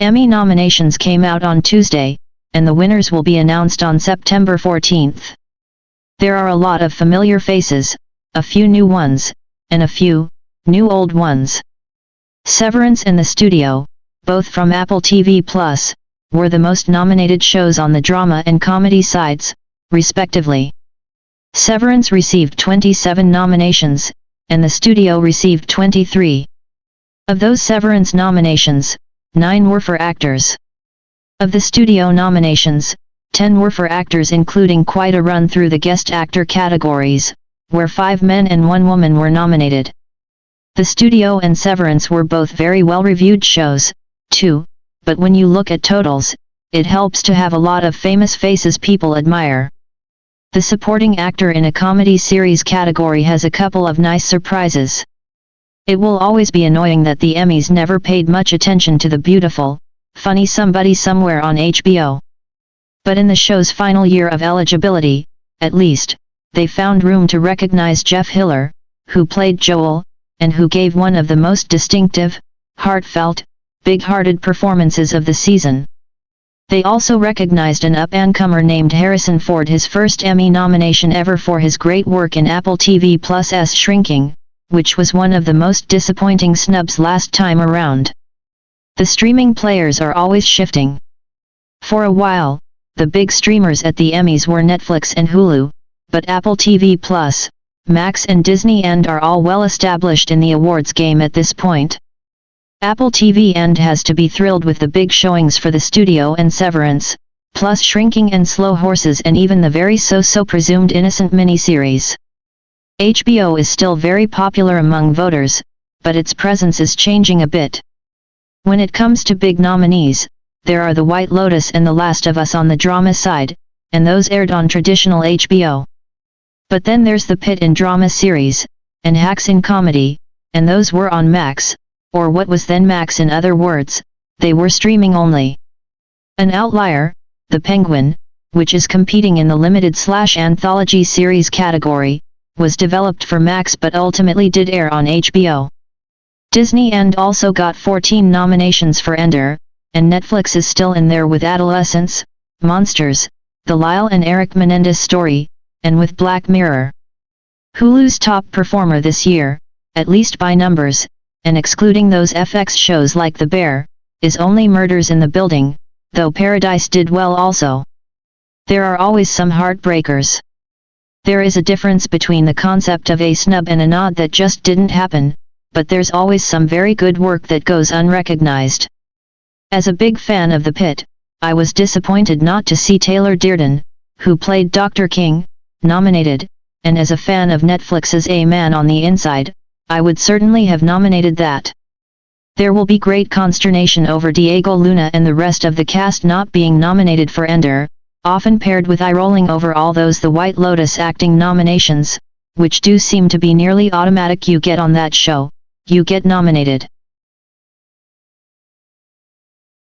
Emmy nominations came out on Tuesday, and the winners will be announced on September 14th. There are a lot of familiar faces, a few new ones, and a few new old ones. Severance and The Studio, both from Apple TV+, were the most nominated shows on the drama and comedy sides, respectively. Severance received 27 nominations, and The Studio received 23. Of those Severance nominations, 9 were for actors. Of the Studio nominations, 10 were for actors, including quite a run through the guest actor categories, where 5 men and 1 woman were nominated. The Studio and Severance were both very well-reviewed shows, too, but when you look at totals, it helps to have a lot of famous faces people admire. The supporting actor in a comedy series category has a couple of nice surprises. It will always be annoying that the Emmys never paid much attention to the beautiful, funny Somebody Somewhere on HBO. But in the show's final year of eligibility, at least, they found room to recognize Jeff Hiller, who played Joel, and who gave one of the most distinctive, heartfelt, big-hearted performances of the season. They also recognized an up-and-comer named Harrison Ford, his first Emmy nomination ever for his great work in Apple TV+'s Shrinking, which was one of the most disappointing snubs last time around. The streaming players are always shifting. For a while, the big streamers at the Emmys were Netflix and Hulu, but Apple TV+, Max and Disney and are all well established in the awards game at this point. Apple TV and has to be thrilled with the big showings for The Studio and Severance, plus Shrinking and Slow Horses and even the very so-so presumed Innocent miniseries. HBO is still very popular among voters, but its presence is changing a bit. When it comes to big nominees, there are The White Lotus and The Last of Us on the drama side, and those aired on traditional HBO. But then there's The Pitt in drama series, and Hacks in comedy, and those were on Max, or what was then Max. In other words, they were streaming only. An outlier, The Penguin, which is competing in the limited/anthology series category, was developed for Max but ultimately did air on HBO. Disney and also got 14 nominations for Ender, and Netflix is still in there with Adolescence, Monsters, The Lyle and Eric Menendez Story, and with Black Mirror. Hulu's top performer this year, at least by numbers, and excluding those FX shows like The Bear, is only Murders in the Building, though Paradise did well also. There are always some heartbreakers. There is a difference between the concept of a snub and a nod that just didn't happen, but there's always some very good work that goes unrecognized. As a big fan of The Pitt, I was disappointed not to see Taylor Dearden, who played Dr. King, nominated, and as a fan of Netflix's A Man on the Inside, I would certainly have nominated that. There will be great consternation over Diego Luna and the rest of the cast not being nominated for Ender, often paired with eye-rolling over all those The White Lotus acting nominations, which do seem to be nearly automatic. You get on that show, you get nominated.